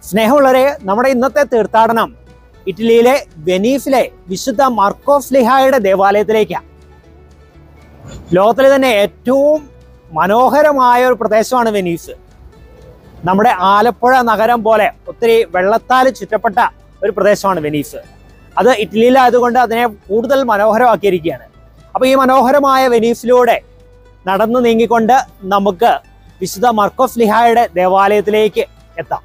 സ്നേഹമുള്ളവരെ, നമ്മുടെ ഇന്നത്തെ തീർത്ഥാടനം ഇറ്റലിയിലെ വെനീസിലെ വിശുദ്ധ മർക്കോസ്ലിഹായുടെ ദേവാലയത്തിലേക്കാണ്. ലോകത്തിലെ തന്നെ ഏറ്റവും മനോഹരമായ ഒരു പ്രദേശമാണ് വെനീസ്. നമ്മുടെ ആലപ്പുഴ നഗരം പോലെ ഒത്തിരി വെള്ളത്താൽ ചുറ്റപ്പെട്ട ഒരു പ്രദേശമാണ് വെനീസ്. അത് ഇറ്റലിയിലായതുകൊണ്ട് അതിനെ കൂടുതൽ മനോഹരമാക്കിയിരിക്കുകയാണ്. അപ്പോൾ ഈ മനോഹരമായ വെനീസിലൂടെ നടന്നു നീങ്ങിക്കൊണ്ട് നമുക്ക് വിശുദ്ധ മർക്കോസ്ലിഹായുടെ ദേവാലയത്തിലേക്ക് എത്താം.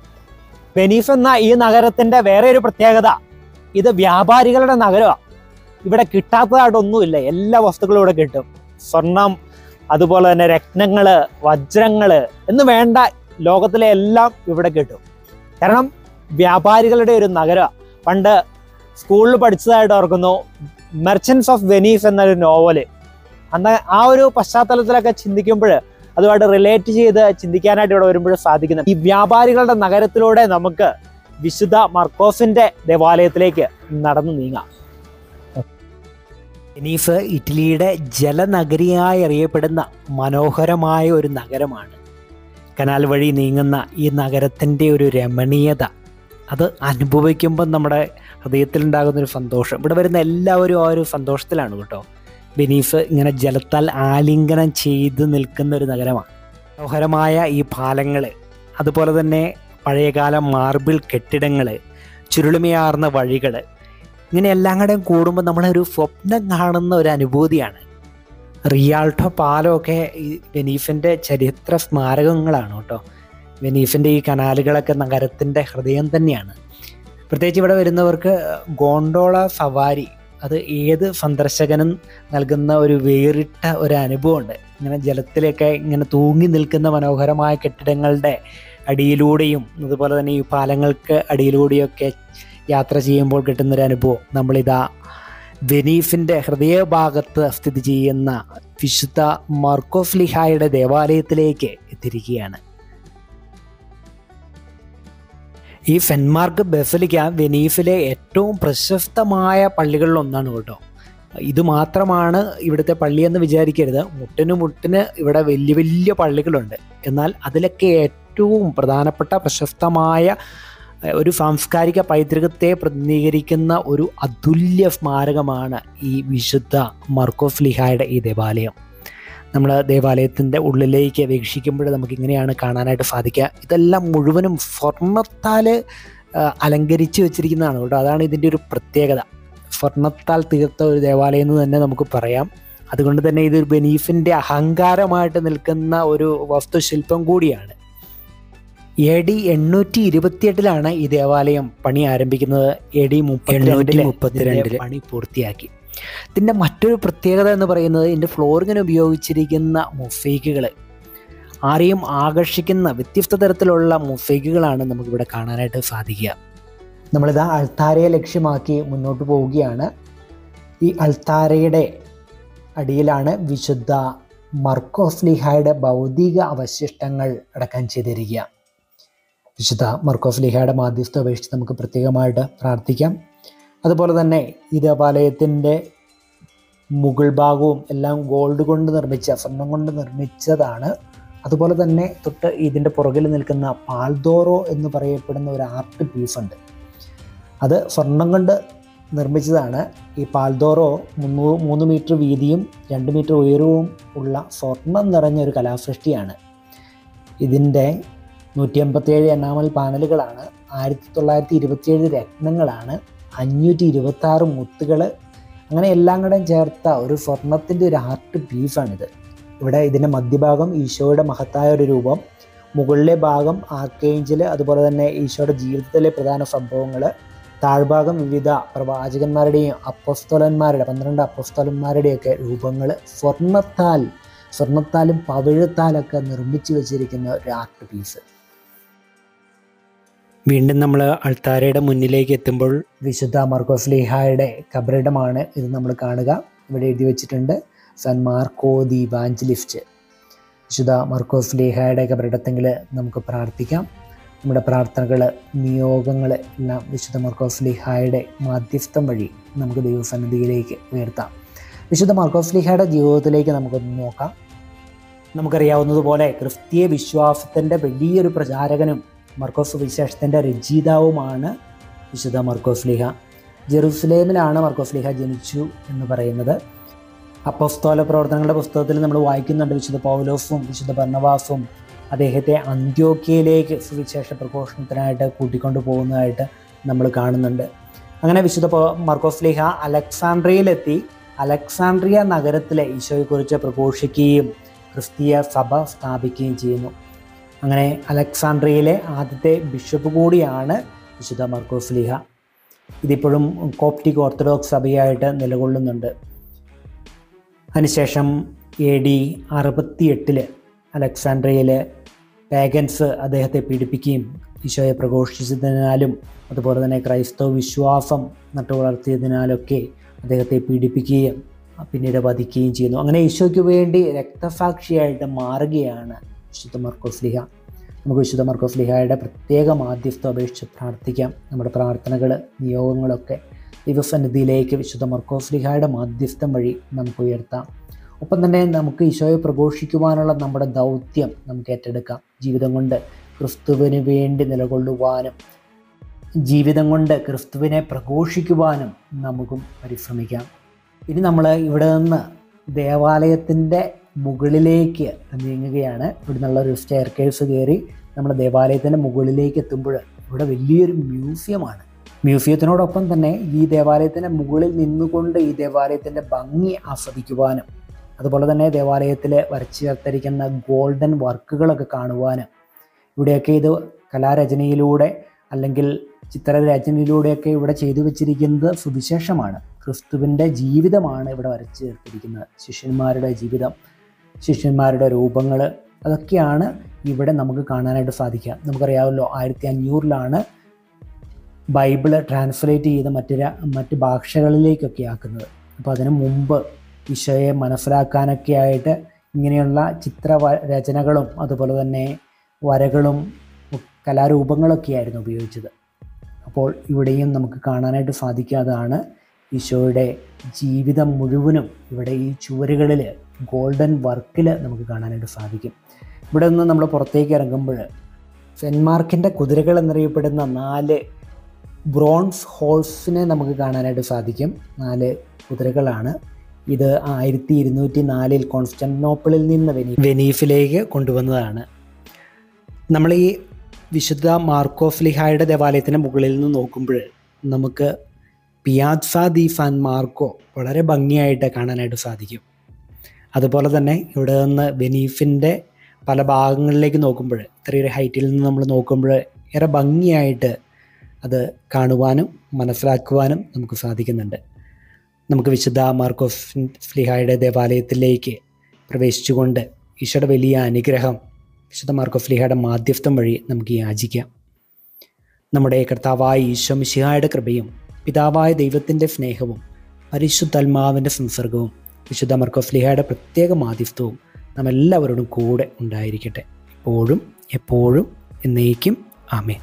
വെനീസ് എന്ന ഈ നഗരത്തിൻ്റെ വേറെ ഒരു പ്രത്യേകത, ഇത് വ്യാപാരികളുടെ നഗരമാണ്. ഇവിടെ കിട്ടാത്തതായിട്ടൊന്നുമില്ല, എല്ലാ വസ്തുക്കളും ഇവിടെ കിട്ടും. സ്വർണം, അതുപോലെ തന്നെ രത്നങ്ങൾ, വജ്രങ്ങൾ എന്ന് വേണ്ട ലോകത്തിലെ എല്ലാം ഇവിടെ കിട്ടും. കാരണം വ്യാപാരികളുടെ ഒരു നഗരമാണ്. പണ്ട് സ്കൂളിൽ പഠിച്ചതായിട്ട് ഓർക്കുന്നു, മെർച്ചൻസ് ഓഫ് വെനീസ് എന്നൊരു നോവല്. അന്ന് ആ ഒരു പശ്ചാത്തലത്തിലൊക്കെ ചിന്തിക്കുമ്പോൾ അതുമായിട്ട് റിലേറ്റ് ചെയ്ത് ചിന്തിക്കാനായിട്ട് ഇവിടെ വരുമ്പോൾ സാധിക്കുന്നു. ഈ വ്യാപാരികളുടെ നഗരത്തിലൂടെ നമുക്ക് വിശുദ്ധ മർക്കോസിന്റെ ദേവാലയത്തിലേക്ക് നടന്നു നീങ്ങാം. വെനീസ് ഇറ്റലിയുടെ ജലനഗരിയായി അറിയപ്പെടുന്ന മനോഹരമായ ഒരു നഗരമാണ്. കനാൽ വഴി നീങ്ങുന്ന ഈ നഗരത്തിൻ്റെ ഒരു രമണീയത, അത് അനുഭവിക്കുമ്പോൾ നമ്മുടെ ഹൃദയത്തിലുണ്ടാകുന്നൊരു സന്തോഷം. ഇവിടെ വരുന്ന എല്ലാവരും ആ ഒരു സന്തോഷത്തിലാണ് കേട്ടോ. വെനീസ് ഇങ്ങനെ ജലത്താൽ ആലിംഗനം ചെയ്ത് നിൽക്കുന്ന ഒരു നഗരമാണ്. മനോഹരമായ ഈ പാലങ്ങൾ, അതുപോലെ തന്നെ പഴയകാല മാർബിൾ കെട്ടിടങ്ങൾ, ചുരുളിമയാർന്ന വഴികൾ, ഇങ്ങനെ എല്ലാം കൂടെയും കൂടുമ്പോൾ നമ്മളൊരു സ്വപ്നം കാണുന്ന ഒരു അനുഭൂതിയാണ്. റിയാൾട്ടോ പാലമൊക്കെ ഈ വെനീസിൻ്റെ ചരിത്ര സ്മാരകങ്ങളാണ് കേട്ടോ. വെനീസിൻ്റെ ഈ കനാലുകളൊക്കെ നഗരത്തിൻ്റെ ഹൃദയം തന്നെയാണ്. പ്രത്യേകിച്ച് ഇവിടെ വരുന്നവർക്ക് ഗോണ്ടോള സവാരി, അത് ഏത് സന്ദർശകനും നൽകുന്ന ഒരു വേറിട്ട ഒരു അനുഭവമുണ്ട്. ഇങ്ങനെ ജലത്തിലൊക്കെ ഇങ്ങനെ തൂങ്ങി നിൽക്കുന്ന മനോഹരമായ കെട്ടിടങ്ങളുടെ അടിയിലൂടെയും അതുപോലെ തന്നെ ഈ പാലങ്ങൾക്ക് അടിയിലൂടെയൊക്കെ യാത്ര ചെയ്യുമ്പോൾ കിട്ടുന്നൊരു അനുഭവം. നമ്മളിതാ വെനീസിൻ്റെ ഹൃദയഭാഗത്ത് സ്ഥിതി ചെയ്യുന്ന വിശുദ്ധ മർക്കോസ്ലിഹായുടെ ദേവാലയത്തിലേക്ക് എത്തിയിരിക്കുകയാണ്. ഈ സെൻറ്റ് മാർക്ക് ബസലിക്ക വെനീസിലെ ഏറ്റവും പ്രശസ്തമായ പള്ളികളിലൊന്നാണ് കേട്ടോ. ഇത് മാത്രമാണ് ഇവിടുത്തെ പള്ളിയെന്ന് വിചാരിക്കരുത്. മുട്ടിന് ഇവിടെ വലിയ വലിയ പള്ളികളുണ്ട്. എന്നാൽ അതിലൊക്കെ ഏറ്റവും പ്രധാനപ്പെട്ട പ്രശസ്തമായ ഒരു സാംസ്കാരിക പൈതൃകത്തെ പ്രതിനിധീകരിക്കുന്ന ഒരു അതുല്യ സ്മാരകമാണ് ഈ വിശുദ്ധ മർക്കോസ്ലിഹായുടെ ഈ ദേവാലയം. നമ്മൾ ദേവാലയത്തിൻ്റെ ഉള്ളിലേക്ക് വീക്ഷിക്കുമ്പോൾ നമുക്കിങ്ങനെയാണ് കാണാനായിട്ട് സാധിക്കുക. ഇതെല്ലാം മുഴുവനും സ്വർണ്ണത്താൽ അലങ്കരിച്ച് വെച്ചിരിക്കുന്നതാണ് കേട്ടോ. അതാണ് ഇതിൻ്റെ ഒരു പ്രത്യേകത. സ്വർണ്ണത്താൽ തീർത്ത ഒരു ദേവാലയം എന്ന് തന്നെ നമുക്ക് പറയാം. അതുകൊണ്ട് തന്നെ ഇത് വെനീസിൻ്റെ അഹങ്കാരമായിട്ട് നിൽക്കുന്ന ഒരു വാസ്തുശില്പം കൂടിയാണ്. AD 828 ഈ ദേവാലയം പണി ആരംഭിക്കുന്നത്. AD 832 പണി പൂർത്തിയാക്കി. ഇതിൻ്റെ മറ്റൊരു പ്രത്യേകത എന്ന് പറയുന്നത് ഇതിൻ്റെ ഫ്ലോറിങ്ങിന് ഉപയോഗിച്ചിരിക്കുന്ന മൊസൈക്കുകൾ. ആരെയും ആകർഷിക്കുന്ന വ്യത്യസ്ത തരത്തിലുള്ള മൊസൈക്കുകളാണ് നമുക്കിവിടെ കാണാനായിട്ട് സാധിക്കുക. നമ്മളിതാ അൾത്താരയെ ലക്ഷ്യമാക്കി മുന്നോട്ട് പോവുകയാണ്. ഈ അൾത്താരയുടെ അടിയിലാണ് വിശുദ്ധ മർക്കോസ്ലിഹായുടെ ഭൗതിക അവശിഷ്ടങ്ങൾ അടക്കം ചെയ്തിരിക്കുക. വിശുദ്ധ മർക്കോസ്ലിഹായുടെ മാധ്യസ്ഥം അപേക്ഷിച്ച് നമുക്ക് പ്രത്യേകമായിട്ട് പ്രാർത്ഥിക്കാം. അതുപോലെ തന്നെ ഈ ദേവാലയത്തിൻ്റെ മുകൾ ഭാഗവും എല്ലാം ഗോൾഡ് കൊണ്ട് നിർമ്മിച്ച, സ്വർണം കൊണ്ട് നിർമ്മിച്ചതാണ്. അതുപോലെ തന്നെ തൊട്ട് ഇതിൻ്റെ പുറകിൽ നിൽക്കുന്ന പാൽദോറോ എന്ന് പറയപ്പെടുന്ന ഒരു ആർട്ട് പീസുണ്ട്. അത് സ്വർണം കൊണ്ട് നിർമ്മിച്ചതാണ്. ഈ പാൽദോറോ 3 മീറ്റർ വീതിയും 2 മീറ്റർ ഉയരവും ഉള്ള സ്വർണം നിറഞ്ഞൊരു കലാസൃഷ്ടിയാണ്. ഇതിൻ്റെ 187 എനാമൽ പാനലുകളാണ്, 1927 രത്നങ്ങളാണ്, 526 മുത്തുകൾ, അങ്ങനെ എല്ലാം കൂടെ ചേർത്ത ഒരു സ്വർണത്തിൻ്റെ ഒരു ആർട്ട് പീസാണിത്. ഇവിടെ ഇതിൻ്റെ മധ്യഭാഗം ഈശോയുടെ മഹത്തായ ഒരു രൂപം, മുകളിലെ ഭാഗം ആർക്കേഞ്ചൽ, അതുപോലെ തന്നെ ഈശോയുടെ ജീവിതത്തിലെ പ്രധാന സംഭവങ്ങൾ, താഴ്ഭാഗം വിവിധ പ്രവാചകന്മാരുടെയും അപ്പോസ്തലന്മാരുടെ 12 അപ്പോസ്തലന്മാരുടെയൊക്കെ രൂപങ്ങൾ സ്വർണ്ണത്താലും പവിഴത്താലൊക്കെ നിർമ്മിച്ചു വെച്ചിരിക്കുന്ന ഒരു ആർട്ട് പീസ്. വീണ്ടും നമ്മൾ അൾത്താരയുടെ മുന്നിലേക്ക് എത്തുമ്പോൾ വിശുദ്ധ മർക്കോസ്ലിഹായുടെ കബറിടമാണ് ഇത് നമ്മൾ കാണുക. ഇവിടെ എഴുതി വെച്ചിട്ടുണ്ട് സാൻ മാർക്കോ ദി ഇവാഞ്ചലിസ്റ്റ്. വിശുദ്ധ മർക്കോസ്ലിഹായുടെ കബറിടത്തെങ്കിൽ നമുക്ക് പ്രാർത്ഥിക്കാം. നമ്മുടെ പ്രാർത്ഥനകൾ, നിയോഗങ്ങൾ എല്ലാം വിശുദ്ധ മർക്കോസ്ലിഹായുടെ മാധ്യസ്ഥം വഴി നമുക്ക് ദൈവസന്നിധിയിലേക്ക് ഉയർത്താം. വിശുദ്ധ മർക്കോസ്ലിഹായുടെ ജീവിതത്തിലേക്ക് നമുക്കൊന്ന് നോക്കാം. നമുക്കറിയാവുന്നതുപോലെ ക്രിസ്തീയ വിശ്വാസത്തിൻ്റെ വലിയൊരു പ്രചാരകനും മർക്കോസ് സുവിശേഷത്തിൻ്റെ രചയിതാവുമാണ് വിശുദ്ധ മർക്കോസ് ശ്ലീഹ. ജെറുസലേമിലാണ് മർക്കോസ് ശ്ലീഹ ജനിച്ചു എന്ന് പറയുന്നത്. അപ്പോസ്തല പ്രവർത്തനങ്ങളുടെ പുസ്തകത്തിൽ നമ്മൾ വായിക്കുന്നുണ്ട് വിശുദ്ധ പൗലോസും വിശുദ്ധ ബർന്നബാസും അദ്ദേഹത്തെ അന്ത്യോക്യയിലേക്ക് സുവിശേഷ പ്രഘോഷണത്തിനായിട്ട് കൂട്ടിക്കൊണ്ടു പോകുന്നതായിട്ട് നമ്മൾ കാണുന്നുണ്ട്. അങ്ങനെ വിശുദ്ധ മർക്കോസ് ശ്ലീഹ അലക്സാണ്ട്രിയയിലെത്തി അലക്സാണ്ട്രിയ നഗരത്തിലെ ഈശോയെക്കുറിച്ച് പ്രഘോഷിക്കുകയും ക്രിസ്തീയ സഭ സ്ഥാപിക്കുകയും ചെയ്യുന്നു. അങ്ങനെ അലക്സാണ്ട്രിയയിലെ ആദ്യത്തെ ബിഷപ്പ് കൂടിയാണ് വിശുദ്ധ മർക്കോസ് ശ്ലീഹ. ഇതിപ്പോഴും കോപ്റ്റിക് ഓർത്തഡോക്സ് സഭയായിട്ട് നിലകൊള്ളുന്നുണ്ട്. അതിനുശേഷം AD 68 അലക്സാണ്ട്രിയയിൽ പാഗൻസ് അദ്ദേഹത്തെ പീഡിപ്പിക്കുകയും ഈശോയെ പ്രഘോഷിച്ചതിനാലും അതുപോലെ തന്നെ ക്രൈസ്തവ വിശ്വാസം നട്ടുവളർത്തിയതിനാലൊക്കെ അദ്ദേഹത്തെ പീഡിപ്പിക്കുകയും പിന്നീട് വധിക്കുകയും ചെയ്യുന്നു. അങ്ങനെ ഈശോയ്ക്ക് വേണ്ടി രക്തസാക്ഷിയായിട്ട് മാറുകയാണ് വിശുദ്ധ മർക്കോസ് ശ്ലീഹ. നമുക്ക് വിശുദ്ധ മർക്കോസ് ശ്ലീഹയുടെ പ്രത്യേക മാധ്യസ്ഥം അപേക്ഷിച്ച് പ്രാർത്ഥിക്കാം. നമ്മുടെ പ്രാർത്ഥനകൾ, നിയോഗങ്ങളൊക്കെ ദൈവസന്നിധിയിലേക്ക് വിശുദ്ധ മർക്കോസ് ശ്ലീഹയുടെ മാധ്യസ്ഥം വഴി നമുക്ക് ഉയർത്താം. ഒപ്പം തന്നെ നമുക്ക് ഈശോയെ പ്രഘോഷിക്കുവാനുള്ള നമ്മുടെ ദൗത്യം നമുക്ക് ഏറ്റെടുക്കാം. ജീവിതം കൊണ്ട് ക്രിസ്തുവിന് വേണ്ടി നിലകൊള്ളുവാനും ജീവിതം കൊണ്ട് ക്രിസ്തുവിനെ പ്രഘോഷിക്കുവാനും നമുക്കും പരിശ്രമിക്കാം. ഇനി നമ്മൾ ഇവിടെ നിന്ന് ദേവാലയത്തിൻ്റെ മുകളിലേക്ക് നീങ്ങുകയാണ്. ഇവിടെ നിന്നുള്ളൊരു സ്റ്റെയർ കേസ് കയറി നമ്മൾ ദേവാലയത്തിൻ്റെ മുകളിലേക്ക് എത്തുമ്പോൾ ഇവിടെ വലിയൊരു മ്യൂസിയമാണ്. മ്യൂസിയത്തിനോടൊപ്പം തന്നെ ഈ ദേവാലയത്തിൻ്റെ മുകളിൽ നിന്നുകൊണ്ട് ഈ ദേവാലയത്തിൻ്റെ ഭംഗി ആസ്വദിക്കുവാനും അതുപോലെ തന്നെ ദേവാലയത്തിൽ വരച്ചു ചേർത്തിരിക്കുന്ന ഗോൾഡൻ വർക്കുകളൊക്കെ കാണുവാനും ഇവിടെയൊക്കെ ഇത് കലാരചനയിലൂടെ അല്ലെങ്കിൽ ചിത്രരചനയിലൂടെയൊക്കെ ഇവിടെ ചെയ്തു വെച്ചിരിക്കുന്നത് സുവിശേഷമാണ്. ക്രിസ്തുവിൻ്റെ ജീവിതമാണ് ഇവിടെ വരച്ചു ചേർത്തിരിക്കുന്നത്. ശിഷ്യന്മാരുടെ ജീവിതം, ശിഷ്യന്മാരുടെ രൂപങ്ങൾ, അതൊക്കെയാണ് ഇവിടെ നമുക്ക് കാണാനായിട്ട് സാധിക്കുക. നമുക്കറിയാമല്ലോ 1500 ബൈബിള് ട്രാൻസ്ലേറ്റ് ചെയ്ത് മറ്റ് ഭാഷകളിലേക്കൊക്കെ ആക്കുന്നത്. അപ്പോൾ അതിനു മുമ്പ് ഈശോയെ മനസ്സിലാക്കാനൊക്കെ ആയിട്ട് ഇങ്ങനെയുള്ള ചിത്രരചനകളും അതുപോലെ തന്നെ വരകളും കലാരൂപങ്ങളൊക്കെയായിരുന്നു ഉപയോഗിച്ചത്. അപ്പോൾ ഇവിടെയും നമുക്ക് കാണാനായിട്ട് സാധിക്കാതാണ് ഈശോയുടെ ജീവിതം മുഴുവനും ഇവിടെ ഈ ചുവരുകളിൽ ഗോൾഡൻ വർക്കിൽ നമുക്ക് കാണാനായിട്ട് സാധിക്കും. ഇവിടെ നിന്ന് നമ്മൾ പുറത്തേക്ക് ഇറങ്ങുമ്പോൾ സെൻറ്റ് മാർക്കിൻ്റെ കുതിരകൾ എന്നറിയപ്പെടുന്ന 4 ബ്രോൺസ് ഹോഴ്സിനെ നമുക്ക് കാണാനായിട്ട് സാധിക്കും. 4 കുതിരകളാണ്. ഇത് 1204 കോൺസ്റ്റന്റിനോപ്പിളിൽ നിന്ന് വെനീസിലേക്ക് കൊണ്ടുവന്നതാണ്. നമ്മൾ ഈ വിശുദ്ധ മാർക്കോസ് ശ്ലീഹായുടെ ദേവാലയത്തിൻ്റെ മുകളിൽ നിന്ന് നോക്കുമ്പോൾ നമുക്ക് പിയാസ ദി സാൻ മാർക്കോ വളരെ ഭംഗിയായിട്ട് കാണാനായിട്ട് സാധിക്കും. അതുപോലെ തന്നെ ഇവിടെ നിന്ന് വെനീസിൻ്റെ പല ഭാഗങ്ങളിലേക്ക് നോക്കുമ്പോൾ ഇത്രയൊരു ഹൈറ്റിൽ നിന്ന് നമ്മൾ നോക്കുമ്പോൾ ഏറെ ഭംഗിയായിട്ട് അത് കാണുവാനും മനസ്സിലാക്കുവാനും നമുക്ക് സാധിക്കുന്നുണ്ട്. നമുക്ക് വിശുദ്ധ മാർക്കോസ് ശ്ലീഹായുടെ ദേവാലയത്തിലേക്ക് പ്രവേശിച്ചുകൊണ്ട് ഈശോയുടെ വലിയ അനുഗ്രഹം വിശുദ്ധ മാർക്കോസ് ശ്ലീഹായുടെ മാധ്യസ്ഥം വഴി നമുക്ക് യാചിക്കാം. നമ്മുടെ കർത്താവായ ഈശോ മിശിഹായുടെ കൃപയും പിതാവായ ദൈവത്തിൻ്റെ സ്നേഹവും പരിശുദ്ധാത്മാവിൻ്റെ സംസർഗവും വിശുദ്ധ മാർക്കോസ് ശ്ലീഹായുടെ പ്രത്യേക മാധ്യസ്ഥവും നാം എല്ലാവരോടും കൂടെ ഉണ്ടായിരിക്കട്ടെ, ഇപ്പോഴും എപ്പോഴും എന്നേക്കും. ആമേൻ.